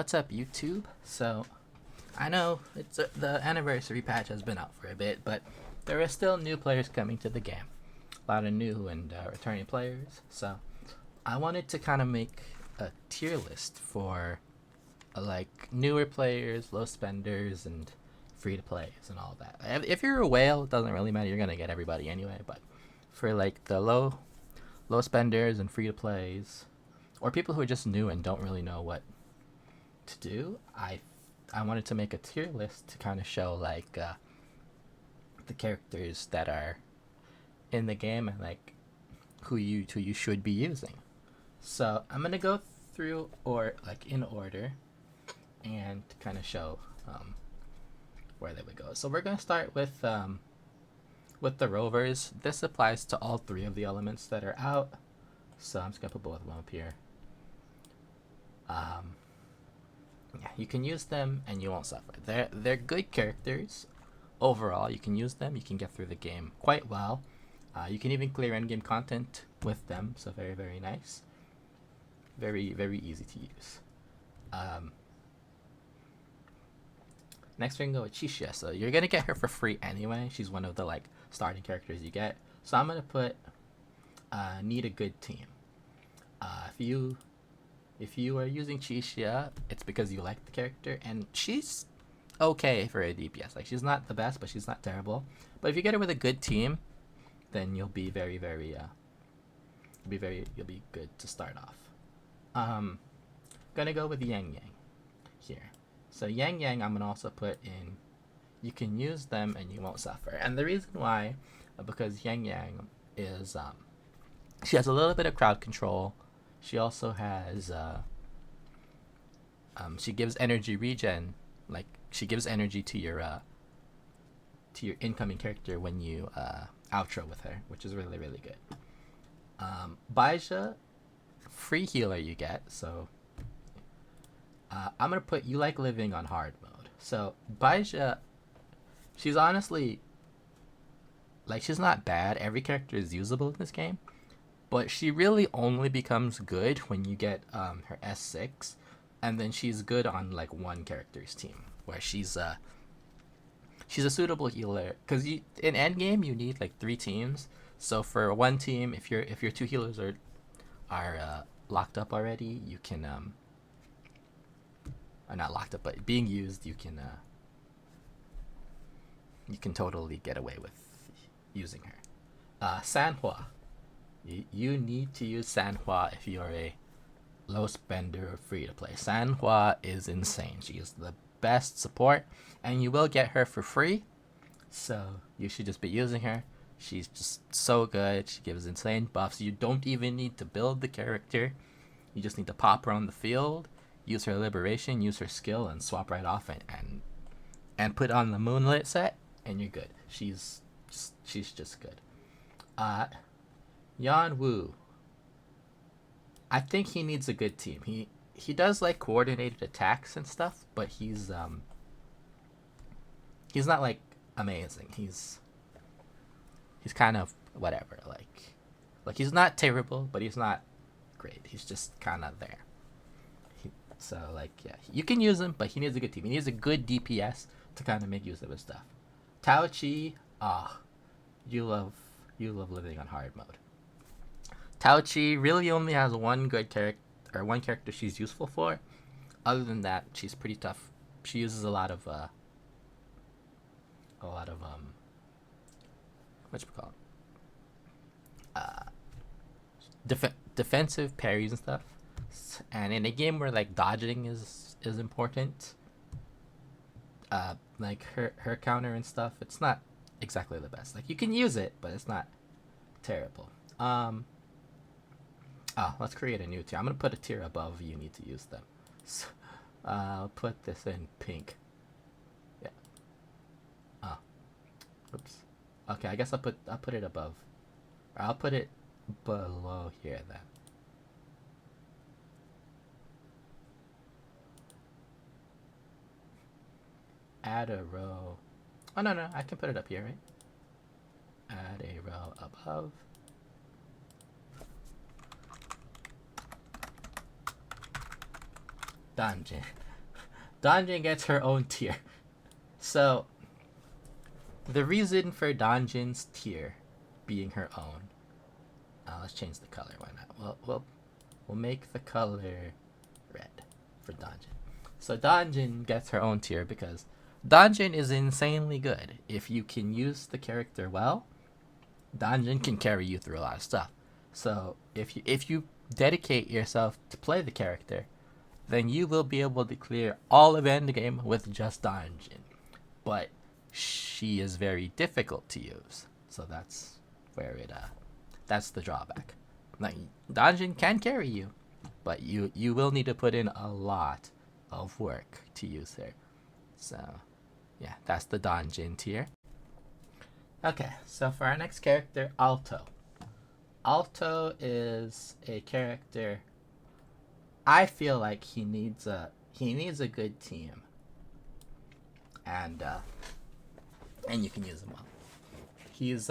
What's up, YouTube? So, I know the anniversary patch has been out for a bit, but there are still new players coming to the game. A lot of new and returning players. So, I wanted to kind of make a tier list for like newer players, low spenders, and free to plays and all that. If you're a whale, it doesn't really matter. You're gonna get everybody anyway. But for like the low spenders and free to plays, or people who are just new and don't really know what to do, I wanted to make a tier list to kind of show like the characters that are in the game and like who you should be using. So I'm gonna go through or like in order and kind of show where they would go. So we're gonna start with the rovers. This applies to all three of the elements that are out. So I'm just gonna put both of them up here. Yeah, you can use them and you won't suffer. They're good characters overall. You can use them. You can get through the game quite well. You can even clear endgame content with them. So very, very nice. Very, very easy to use. Next we're gonna go with Chisha. So you're gonna get her for free anyway. She's one of the like starting characters you get. So I'm gonna put need a good team. If you are using Chisha, it's because you like the character, and she's okay for a DPS. Like she's not the best, but she's not terrible. But if you get her with a good team, then you'll be very, very you'll be good to start off. Gonna go with Yang Yang here. So Yang Yang, I'm gonna also put in. You can use them and you won't suffer. And the reason why, because Yang Yang is she has a little bit of crowd control. She also has she gives energy regen, like she gives energy to your incoming character when you outro with her, which is really, really good. Baija, free healer you get. So I'm gonna put you like living on hard mode. So Baija, she's honestly like she's not bad. Every character is usable in this game. But she really only becomes good when you get her S6, and then she's good on like one character's team, where she's a suitable healer. Because in endgame you need like 3 teams. So for one team, if your 2 healers are locked up already, you can are not locked up, but being used, you can totally get away with using her. Sanhua. You need to use Sanhua if you're a low spender or free to play. Sanhua is insane. She is the best support, and you will get her for free. So you should just be using her. She's just so good. She gives insane buffs. You don't even need to build the character. You just need to pop her on the field, use her liberation, use her skill, and swap right off and put on the moonlit set, and you're good. She's just good. Yan Wu. I think he needs a good team. He does like coordinated attacks and stuff, but he's not like amazing. He's kind of whatever. Like he's not terrible, but he's not great. He's just kind of there. So like yeah, you can use him, but he needs a good team. He needs a good DPS to kind of make use of his stuff. Tao Chi, you love living on hard mode. Tao Chi really only has one good character, or one character she's useful for. Other than that, she's pretty tough. She uses a lot of what you call it? Defensive parries and stuff. And in a game where like dodging is important, like her counter and stuff, it's not exactly the best. Like you can use it, but it's not terrible. Let's create a new tier. I'm gonna put a tier above. You need to use them. So, I'll put this in pink. Yeah. Oops. Okay, I guess I'll put it above. Or I'll put it below here then. Add a row. Oh no, I can put it up here, right? Add a row above. Dungeon. Donjin gets her own tier. So, the reason for Donjin's tier being her own. Let's change the color. Why not? We'll make the color red for Donjin. So Donjin gets her own tier because Donjin is insanely good. If you can use the character well, Donjin can carry you through a lot of stuff. So if you dedicate yourself to play the character, then you will be able to clear all of endgame with just Donjin. But she is very difficult to use, so that's where that's the drawback. Like, Donjin can carry you, but you will need to put in a lot of work to use her. So yeah, that's the Donjin tier. Okay, so for our next character, Alto. Alto is a character. I feel like he needs a good team, and you can use him well. He's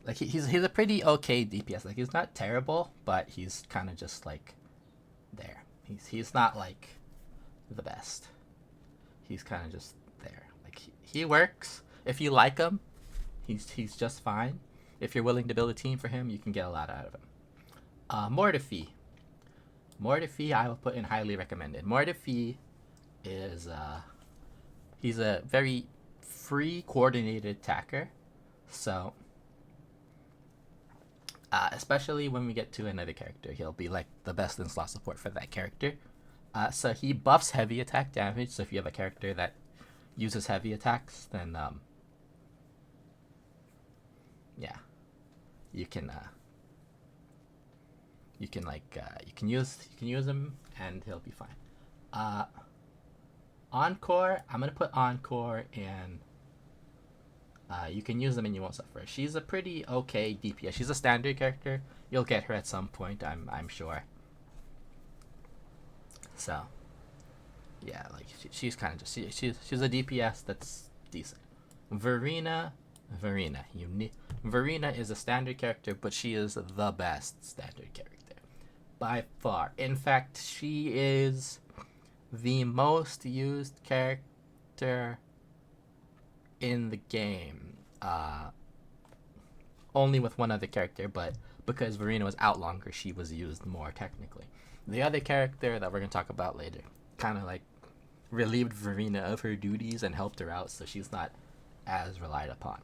like he's a pretty okay DPS. Like, he's not terrible, but he's kind of just like there. He's not like the best. He's kind of just there. Like, he works. If you like him, he's just fine. If you're willing to build a team for him, you can get a lot out of him. Mortefi. Mortefi, I will put in highly recommended. Mortefi is he's a very free coordinated attacker. So especially when we get to another character, he'll be like the best in slot support for that character. So he buffs heavy attack damage. So if you have a character that uses heavy attacks, then yeah, you can use him and he'll be fine. Encore, I'm gonna put Encore in. You can use them and you won't suffer. She's a pretty okay DPS. She's a standard character. You'll get her at some point, I'm sure. So yeah, like she's kind of just she's a DPS that's decent. Verena is a standard character, but she is the best standard character by far. In fact, she is the most used character in the game, only with one other character, but because Verena was out longer, she was used more technically. The other character that we're going to talk about later kind of like relieved Verena of her duties and helped her out, so she's not as relied upon.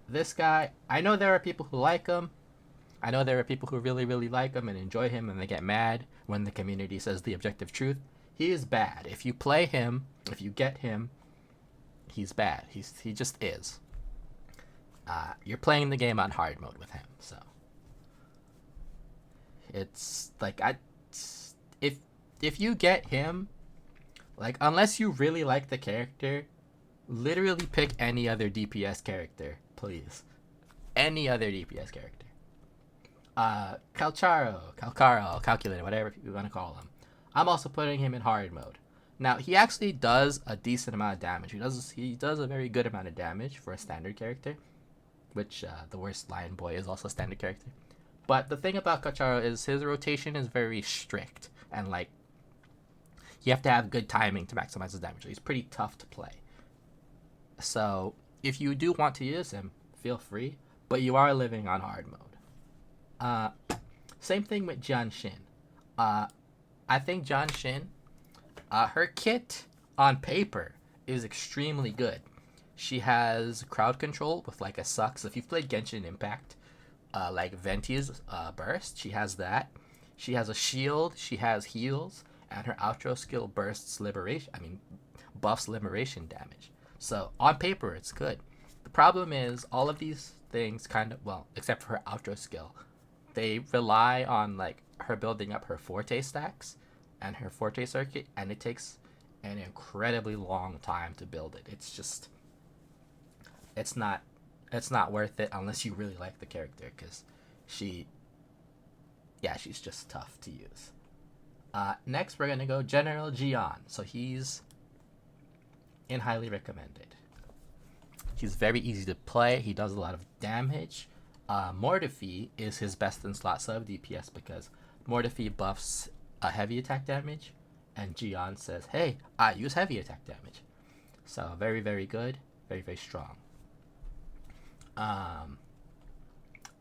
This guy, I know there are people who like him. I know there are people who really, really like him and enjoy him, and they get mad when the community says the objective truth. He is bad. If you play him, if you get him, he's bad. He just is. You're playing the game on hard mode with him, so it's like if you get him, like, unless you really like the character, literally pick any other DPS character, please. Any other DPS character. Calculator, whatever you want to call him. I'm also putting him in hard mode. Now, he actually does a decent amount of damage. He does a very good amount of damage for a standard character, which the worst Lion Boy is also a standard character. But the thing about Calcharo is his rotation is very strict, and like, you have to have good timing to maximize his damage. He's pretty tough to play. So if you do want to use him, feel free, but you are living on hard mode. Same thing with Jian Xin. I think Jian Xin, her kit on paper is extremely good. She has crowd control with like a suck. So if you've played Genshin Impact, like Venti's burst, she has that. She has a shield. She has heals, and her outro skill buffs liberation damage. So on paper, it's good. The problem is all of these things except for her outro skill, they rely on like her building up her forte stacks and her forte circuit, and it takes an incredibly long time to build it. It's not worth it unless you really like the character, because she's just tough to use. Next, we're gonna go General Jian. So he's in highly recommended. He's very easy to play. He does a lot of damage. Mortefi is his best in slot sub DPS because Mortefi buffs a heavy attack damage, and Jian says, "Hey, I use heavy attack damage." So very very good, very very strong. Um,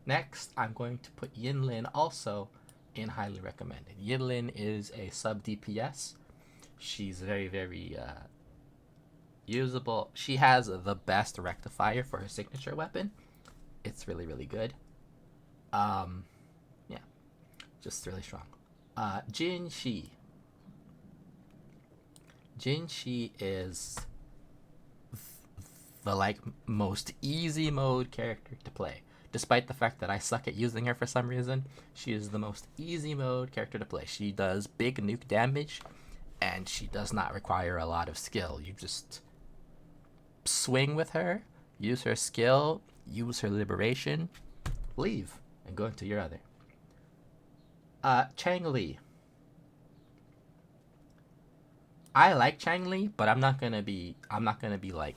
Next, I'm going to put Yinlin also in highly recommended. Yinlin is a sub DPS. She's very very usable. She has the best rectifier for her signature weapon. It's really really good. Um, yeah, just really strong. Jin Shi. Jin Shi is the like most easy mode character to play. Despite the fact that I suck at using her for some reason, she is the most easy mode character to play. She does big nuke damage, and she does not require a lot of skill. You just swing with her, use her skill, use her liberation, leave, and go into your other. Shang Li. I like Shang Li, but I'm not gonna be like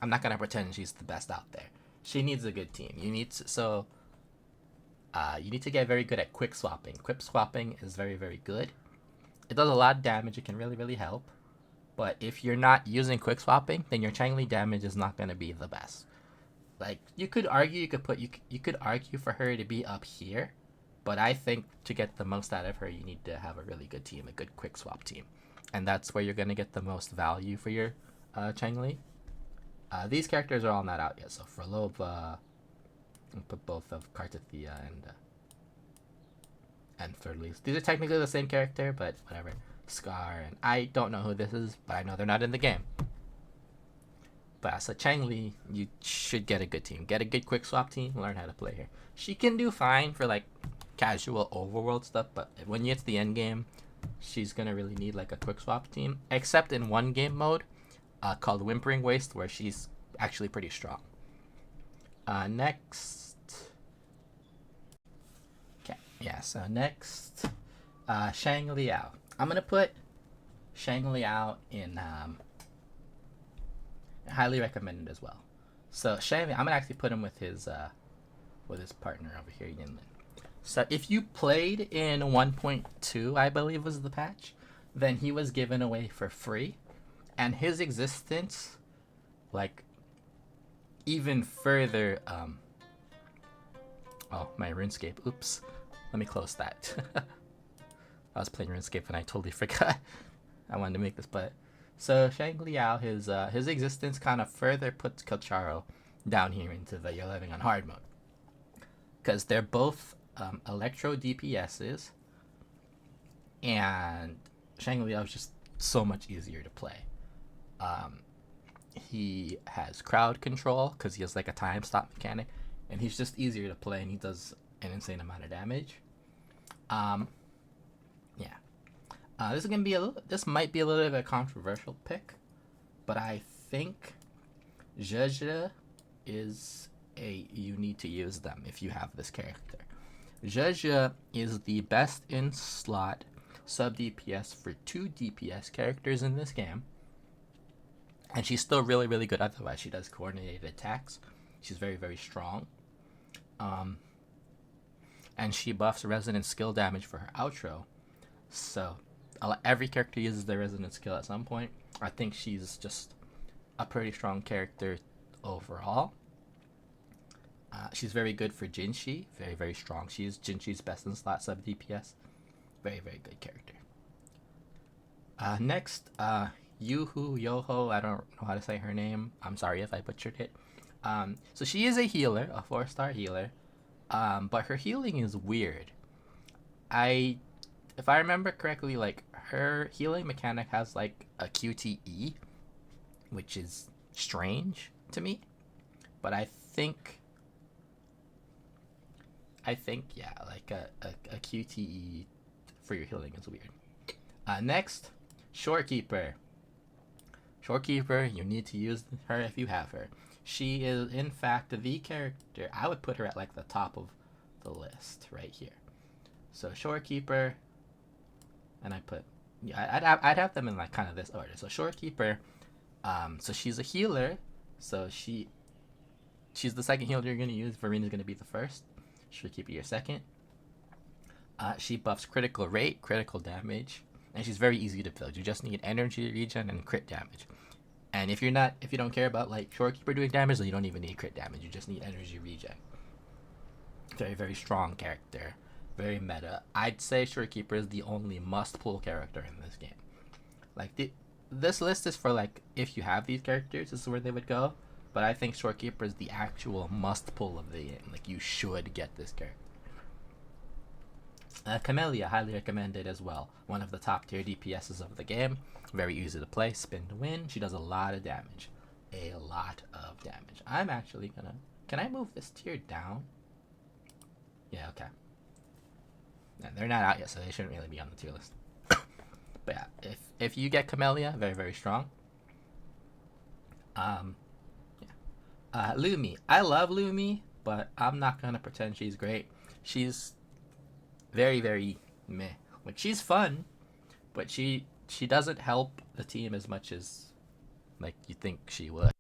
I'm not gonna pretend she's the best out there. She needs a good team. You need to get very good at quick swapping. Quick swapping is very very good. It does a lot of damage. It can really really help. But if you're not using quick swapping, then your Chang Li damage is not gonna be the best. Like you could argue, you could argue for her to be up here, but I think to get the most out of her, you need to have a really good team, a good quick swap team, and that's where you're gonna get the most value for your Chang Li. These characters are all not out yet, so for Loba, I'll put both of Kartathea and Thirleaf. These are technically the same character, but whatever. Scar, and I don't know who this is, but I know they're not in the game. But as a Chang Li, you should get a good team. Get a good quick swap team, learn how to play her. She can do fine for like casual overworld stuff, but when you get to the end game, she's gonna really need like a quick swap team. Except in one game mode called Whimpering Waste, where she's actually pretty strong. Next. Okay, yeah, so next, Shang Liao. I'm gonna put Shang Liao in highly recommended as well. So Shang, I'm gonna actually put him with his partner over here, Yinlin. So if you played in 1.2, I believe was the patch, then he was given away for free, and his existence, like, even further. Oh, my RuneScape. Oops. Let me close that. I was playing RuneScape and I totally forgot. I wanted to make this, but so Shang Liao, his existence kind of further puts Kocharo down here into the you're living on hard mode, because they're both electro DPSs, and Shang Liao is just so much easier to play. He has crowd control because he has like a time stop mechanic, and he's just easier to play, and he does an insane amount of damage. Yeah. This might be a little bit of a controversial pick, but I think Zhezhe you need to use them if you have this character. Zhezhe is the best in slot sub DPS for 2 DPS characters in this game, and she's still really really good otherwise. She does coordinated attacks. She's very very strong. And she buffs resonant skill damage for her outro. So every character uses their resonant skill at some point. I think she's just a pretty strong character overall. She's very good for Jinshi. Very, very strong. She's Jinshi's best in slot sub DPS. Very, very good character. Next, Yuhu Yoho. I don't know how to say her name. I'm sorry if I butchered it. So she is a healer, a 4-star healer. But her healing is weird. If I remember correctly, like her healing mechanic has like a QTE, which is strange to me. But I think yeah, like a QTE for your healing is weird. Next, Shorekeeper. Shorekeeper, you need to use her if you have her. She is in fact the character. I would put her at like the top of the list right here. So Shorekeeper, and I'd have them in like kind of this order. So Shorekeeper, so she's a healer. So she's the second healer you're gonna use. Varina's gonna be the first. Shorekeeper your second. She buffs critical rate, critical damage, and she's very easy to build. You just need energy regen and crit damage. And if you don't care about like Shorekeeper doing damage, then you don't even need crit damage. You just need energy regen. Very, very strong character. Very meta. I'd say Shorekeeper is the only must pull character in this game. Like this list is for like if you have these characters, this is where they would go. But I think Shorekeeper is the actual must pull of the game. Like you should get this character. Camellia, highly recommended as well. One of the top tier DPSs of the game. Very easy to play, spin to win. She does a lot of damage. A lot of damage. I'm actually gonna... Can I move this tier down? Yeah, okay. Yeah, they're not out yet, so they shouldn't really be on the tier list. But yeah, if you get Camellia, very, very strong. Lumi. I love Lumi, but I'm not gonna pretend she's great. She's very, very meh. Like, she's fun, but she doesn't help the team as much as like you think she would.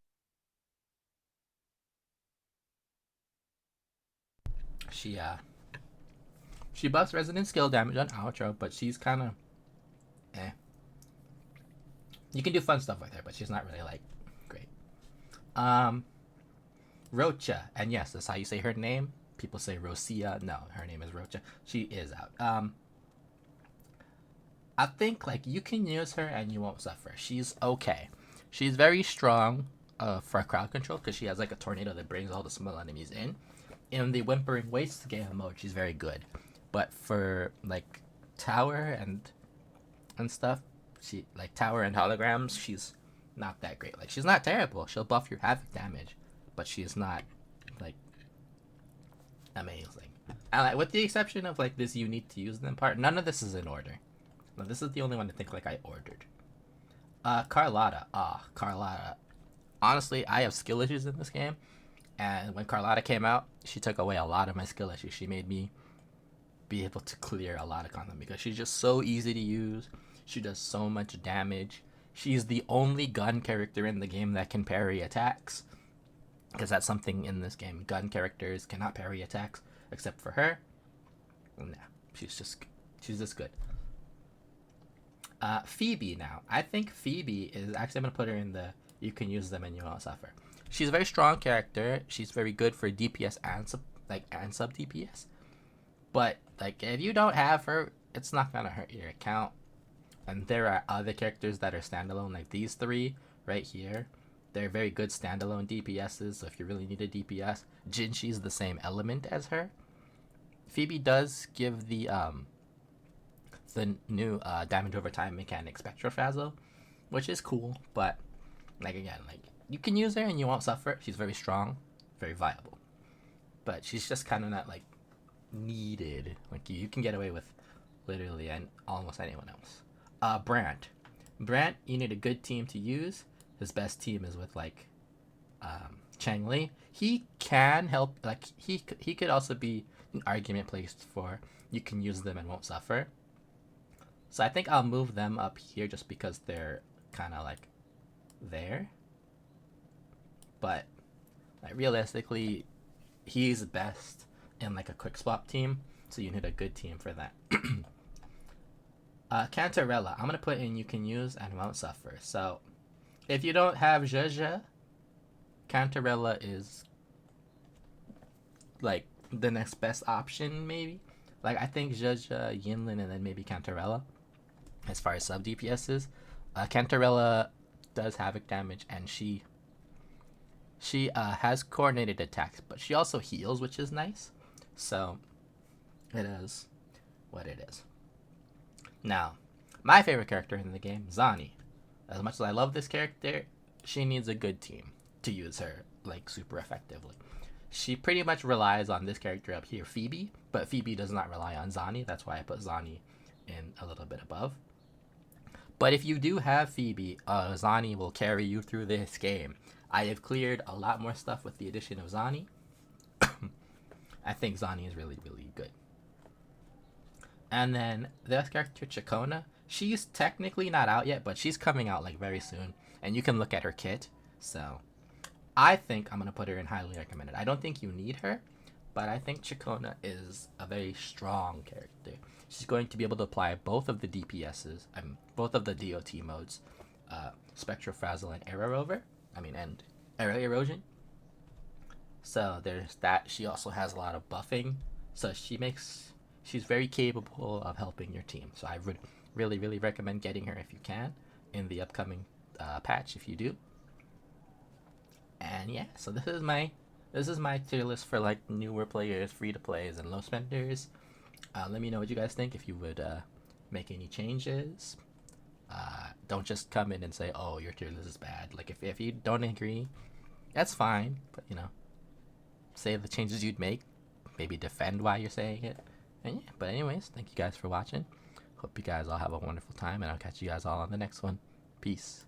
She buffs resonant skill damage on Alto, but she's kind of eh. You can do fun stuff with her, but she's not really like great. Rocha, and yes, that's how you say her name. People say Rosia. No, her name is Rocha. She is out. I think like you can use her and you won't suffer. She's okay. She's very strong for crowd control because she has like a tornado that brings all the small enemies in. In the Whimpering Waste game mode, she's very good. But for like tower and stuff, she like tower and holograms, she's not that great. Like she's not terrible. She'll buff your havoc damage, but she's not like amazing. And like, with the exception of like this you need to use them part, none of this is in order. Now, this is the only one I think like I ordered. Carlotta. Carlotta. Honestly, I have skill issues in this game. And when Carlotta came out, she took away a lot of my skill issues. She made me be able to clear a lot of content because she's just so easy to use. She does so much damage. She's the only gun character in the game that can parry attacks. Because that's something in this game. Gun characters cannot parry attacks except for her. Nah, she's just good. Phoebe now. I think Phoebe is actually, I'm going to put her in the you can use them and you won't suffer. She's a very strong character. She's very good for DPS and sub DPS. But like if you don't have her, it's not going to hurt your account. And there are other characters that are standalone, like these three right here. They're very good standalone DPSs, so if you really need a DPS, Jinshi's the same element as her. Phoebe does give the new damage over time mechanic Spectrophasm, which is cool, but like again, like you can use her and you won't suffer. She's very strong, very viable. But she's just kind of not like needed. Like you can get away with literally and almost anyone else. Brant, you need a good team to use. His best team is with like Shang Li. He can help. Like he could also be an argument placed for you can use them and won't suffer. So I think I'll move them up here just because they're kind of like there. But like realistically, he's best in like a quick swap team. So you need a good team for that. Cantarella, I'm gonna put in you can use and won't suffer. So if you don't have Zhezhe, Cantarella is like the next best option, maybe. Like I think Zhezhe, Yinlin, and then maybe Cantarella as far as sub DPS is. Cantarella does havoc damage, and she has coordinated attacks, but she also heals, which is nice. So it is what it is. Now, my favorite character in the game, Zanie. As much as I love this character, she needs a good team to use her like super effectively. She pretty much relies on this character up here, Phoebe, but Phoebe does not rely on Zanie. That's why I put Zanie in a little bit above. But if you do have Phoebe, Zanie will carry you through this game. I have cleared a lot more stuff with the addition of Zanie. I think Zanie is really, really good. And then this character, Chakona, she's technically not out yet, but she's coming out like very soon. And you can look at her kit. So I think I'm going to put her in highly recommended. I don't think you need her, but I think Chikona is a very strong character. She's going to be able to apply both of the DPSs, both of the DOT modes, Spectral Frazzle and Arrow Rover. And Arrow Erosion. So there's that. She also has a lot of buffing, so she's very capable of helping your team. So I would really, really recommend getting her if you can in the upcoming patch if you do. And yeah, so this is my tier list for like newer players, free to plays, and low spenders. Let me know what you guys think. If you would make any changes. Don't just come in and say, "Oh, your tier list is bad." Like if you don't agree, that's fine. But say the changes you'd make. Maybe defend why you're saying it. And yeah. But anyways, thank you guys for watching. Hope you guys all have a wonderful time, and I'll catch you guys all on the next one. Peace.